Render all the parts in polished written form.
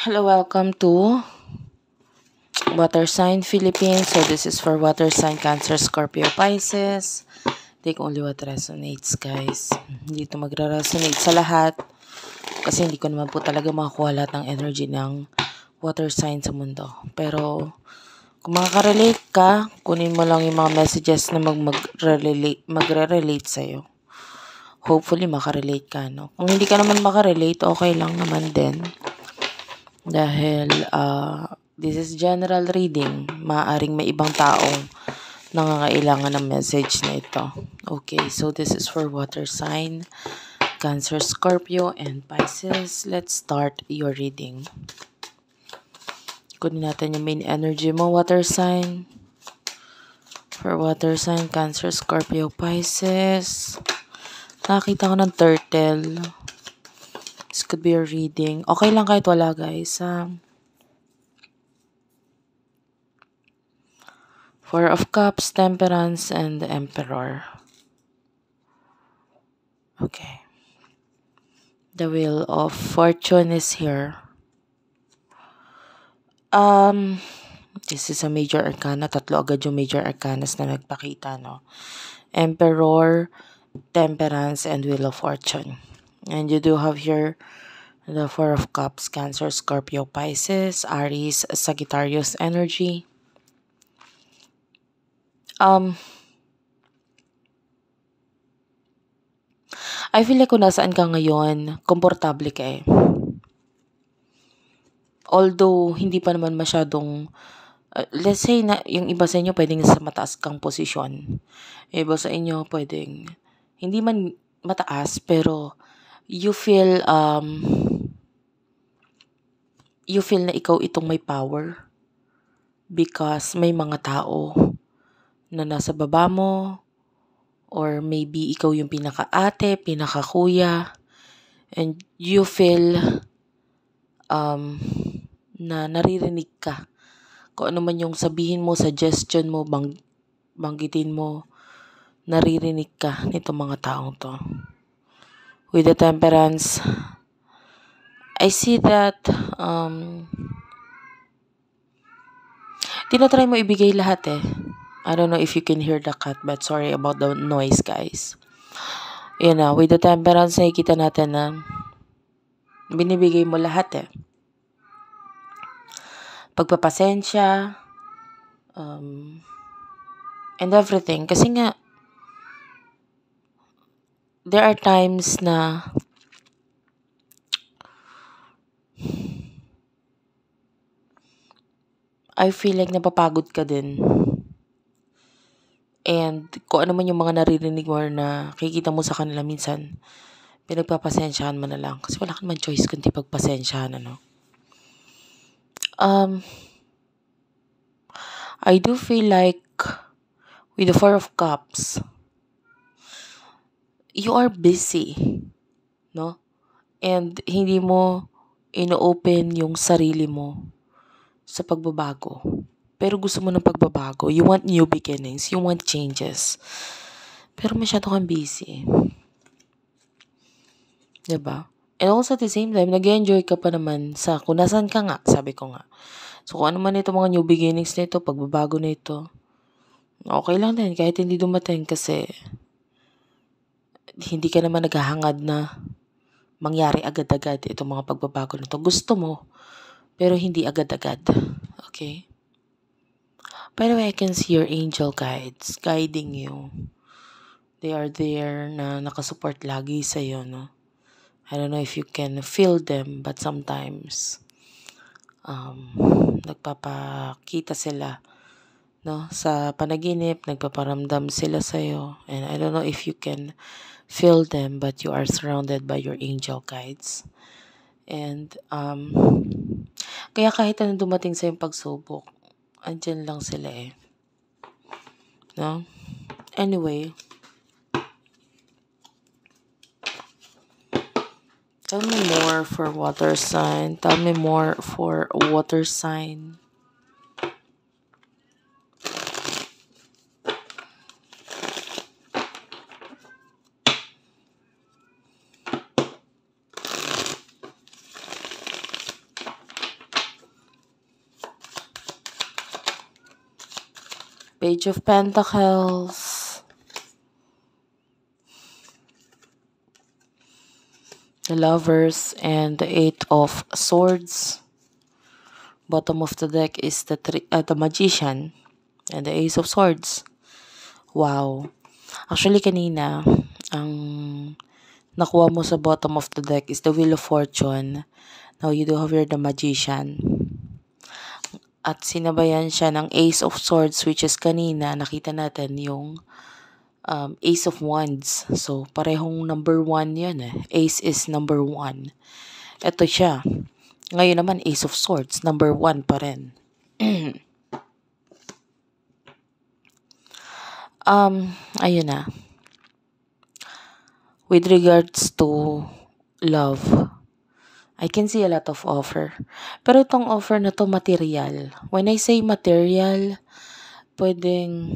Hello, welcome to Water Sign Philippines. So this is for Water Sign Cancer, Scorpio, Pisces. Take only what resonates, guys. Hindi ito magre-resonate sa lahat kasi hindi ko naman po talaga makakuha lahat ng energy ng water sign sa mundo. Pero kung makaka-relate ka, kunin mo lang yung mga messages na magre-relate sa'yo. Hopefully, makarelate ka, no? Kung hindi ka naman makarelate, okay lang naman din. Dahil, this is general reading. Maaaring may ibang taong nangangailangan ng message na ito. Okay, so this is for water sign, Cancer, Scorpio, and Pisces. Let's start your reading. Kunin natin yung main energy mo, water sign. For water sign, Cancer, Scorpio, Pisces. Nakakita ko ng turtle. This could be a reading. Okay lang kahit wala, guys. Four of Cups, Temperance, and the Emperor. Okay. The Wheel of Fortune is here. This is a major arcana. Tatlo agad yung major arcanas na nagpakita, no? Emperor, Temperance, and Wheel of Fortune. And you do have here the Four of Cups, Cancer, Scorpio, Pisces, Aries, Sagittarius energy. I feel like kung nasaan ka ngayon, komportable ka eh. Although, hindi pa naman masyadong, let's say na yung iba sa inyo pwedeng sa mataas kang posisyon. Iba sa inyo pwedeng, hindi man mataas, pero you feel na ikaw itong may power. Because may mga tao na nasa baba mo, or maybe ikaw yung pinaka-ate, pinaka-kuya, and you feel na naririnig ka. Kung ano man yung sabihin mo, suggestion mo, banggitin mo, naririnig ka nito mga taong to. With the Temperance, I see that tinatry mo ibigay lahat eh. I don't know if you can hear the cat, but sorry about the noise, guys. Yun na, with the Temperance, nakikita natin na binibigay mo lahat eh. Pagpapasensya, and everything. Kasi nga, there are times na I feel like napapagod ka din. And kung ano man yung mga naririnig mo na kikita mo sa kanila minsan, pinagpapasensyahan mo na lang. Kasi wala ka naman choice kundi pagpasensyahan, ano. I do feel like with the Four of Cups, you are busy, no? And hindi mo ino-open yung sarili mo sa pagbabago. Pero gusto mo ng pagbabago. You want new beginnings. You want changes. Pero masyado kang busy. Diba? And also at the same time, nag-enjoy ka pa naman sa kung nasan ka nga, sabi ko nga. So kung ano man ito mga new beginnings na ito, pagbabago na ito, okay lang din kahit hindi dumating kasi hindi ka naman naghahangad na mangyari agad-agad itong mga pagbabago na ito. Gusto mo, pero hindi agad-agad. Okay? By the way, I can see your angel guides guiding you. They are there na nakasupport lagi sa'yo, no? I don't know if you can feel them, but sometimes nagpapakita sila, no? Sa panaginip, nagpaparamdam sila sa'yo. And I don't know if you can feel them, but you are surrounded by your angel guides. And kaya kahit anong dumating sa yung pagsubok, andyan lang sila eh. No? Anyway, tell me more for water sign. Tell me more for water sign. Page of Pentacles, the Lovers, and the Eight of Swords. Bottom of the deck is the Magician and the Ace of Swords. Wow. Actually, kanina, ang nakuha mo sa bottom of the deck is the Wheel of Fortune. Now, you do have here the Magician. At sinabayan siya ng Ace of Swords, which is kanina, nakita natin yung Ace of Wands. So, parehong number 1 yan eh. Ace is number 1. Ito siya. Ngayon naman, Ace of Swords, number 1 pa rin. Ayun na. With regards to love, I can see a lot of offer. Pero itong offer na to material. When I say material, pwedeng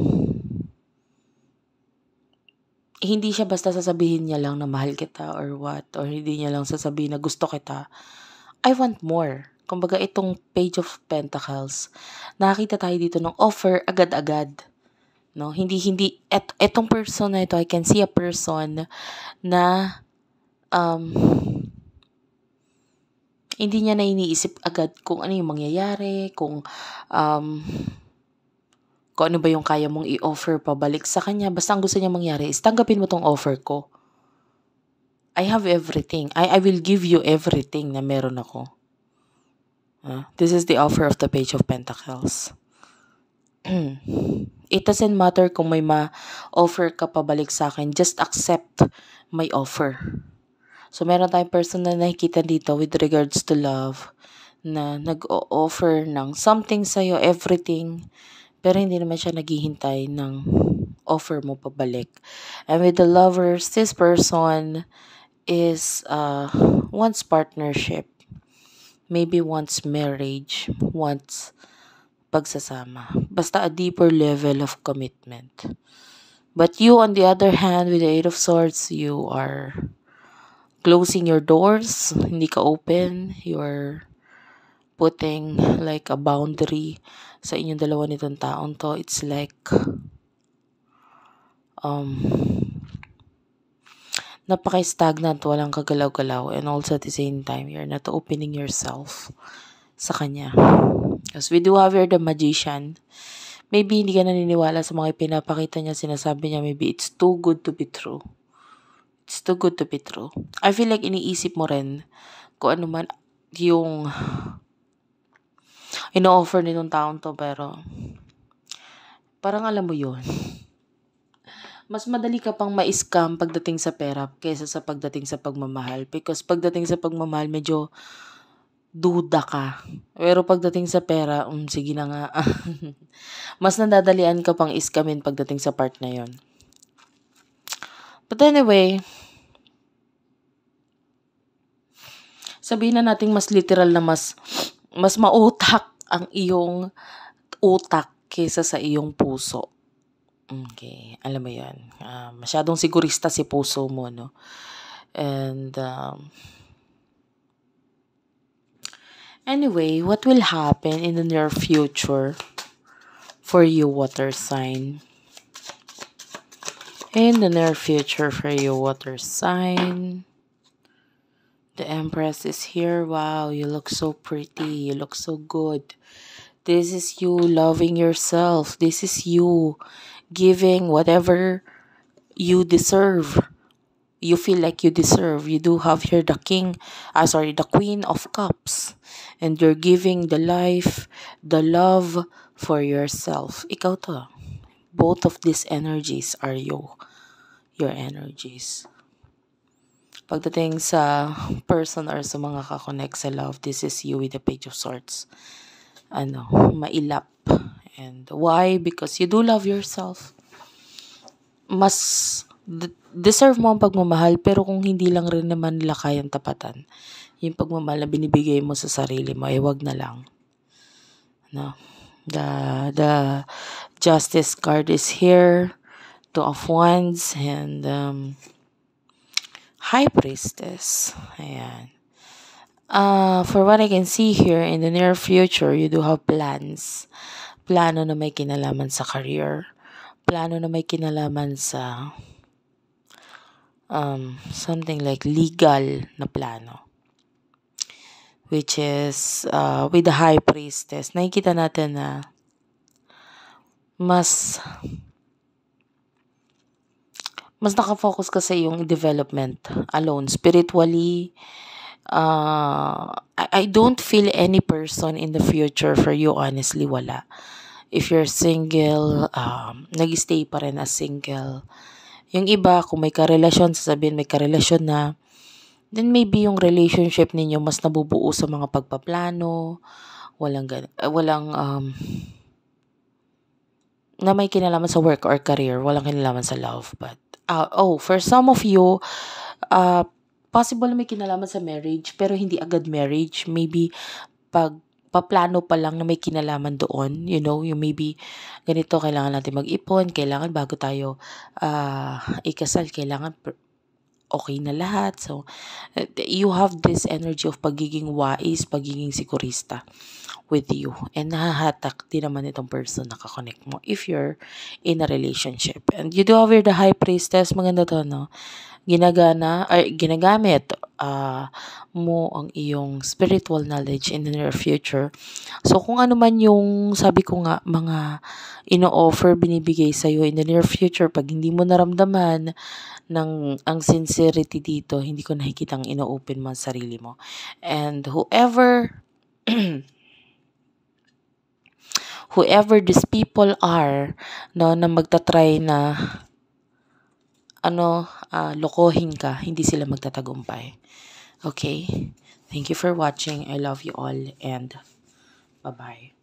hindi siya basta sasabihin niya lang na mahal kita or what. Or hindi niya lang sasabihin na gusto kita. I want more. Kumbaga itong Page of Pentacles, nakakita tayo dito ng offer agad-agad. No, etong person na ito, I can see a person na hindi niya na iniisip agad kung ano yung mangyayari, kung ano ba yung kaya mong i-offer pabalik sa kanya. Basta ang gusto niya mangyari is tanggapin mo tong offer ko. I have everything. I will give you everything na meron ako. This is the offer of the Page of Pentacles. It doesn't matter kung may ma-offer ka pabalik sa akin. Just accept my offer. So, meron tayong person na nakikita dito with regards to love na nag-o-offer ng something sa'yo, everything, pero hindi naman siya naghihintay ng offer mo pabalik. And with the Lovers, this person is wants partnership, maybe wants marriage, wants pagsasama. Basta a deeper level of commitment. But you, on the other hand, with the Eight of Swords, you are closing your doors, hindi ka open, you're putting like a boundary sa inyong dalawa nitong taon to. It's like napaka-stagnant, walang kagalaw-galaw, and also at the same time, you're not opening yourself sa kanya. Because we do have here the Magician. Maybe hindi ka naniniwala sa mga pinapakita niya, sinasabi niya, maybe it's too good to be true. It's too good to be true. I feel like iniisip mo rin kung ano man yung ino-offer nitong taon to, pero parang alam mo yun. Mas madali ka pang ma-scam pagdating sa pera kaysa sa pagdating sa pagmamahal. Because pagdating sa pagmamahal, medyo duda ka. Pero pagdating sa pera, sige na nga. Mas nadadalian ka pang iskamin pagdating sa part na yon. But anyway, sabihin na natin mas literal na mas mautak ang iyong utak kaysa sa iyong puso. Okay, alam mo yan. Masyadong sigurista si puso mo, no? And anyway, what will happen in the near future for you, water sign? In the near future for you, water sign. The Empress is here. Wow, you look so pretty. You look so good. This is you loving yourself. This is you giving whatever you deserve. You feel like you deserve. You do have here the Queen of Cups. And you're giving the life, the love for yourself. Ikaw to. Both of these energies are your energies. Pagdating sa person or sa mga kakonect sa love, this is you with the Page of Swords. Mailap. And why? Because you do love yourself. Mas deserve mo ang pagmamahal, pero kung hindi lang rin naman nila kayang tapatan yung pagmamahal na binibigay mo sa sarili mo, wag na lang. No? The Justice card is here. Two of Wands and High Priestess. Ayan. For what I can see here, in the near future, you do have plans plano na may kinalaman sa career, plano na may kinalaman sa something like legal na plano. Which is with the High Priestess, nakikita natin na mas nakafocus ka sa iyong development alone, spiritually. I don't feel any person in the future for you, honestly, wala. If you're single, nag-stay pa rin as single. Yung iba, kung may karelasyon, sasabihin may karelasyon na, then maybe yung relationship ninyo mas nabubuo sa mga pagpaplano, walang na may kinalaman sa work or career, walang kinalaman sa love. But for some of you, possible na may kinalaman sa marriage, pero hindi agad marriage. Maybe pag paplano pa lang na may kinalaman doon, yung maybe ganito, kailangan natin mag-ipon, kailangan bago tayo ikasal, kailangan okay na lahat. So, you have this energy of pagiging wais, pagiging sigurista with you. And nahahatak din naman itong person na kakonect mo if you're in a relationship. And you do have the High Priestess. Maganda to, no? Ginagamit mo ang iyong spiritual knowledge in the near future. So, kung ano man yung, sabi ko nga, mga ino-offer, binibigay sa'yo in the near future, pag hindi mo naramdaman ang sincerity dito, hindi ko nakikita ang ino-open mo ang sarili mo. And whoever these people are, no, na magta-try na lokohin ka, hindi sila magtatagumpay. Okay? Thank you for watching. I love you all and bye-bye.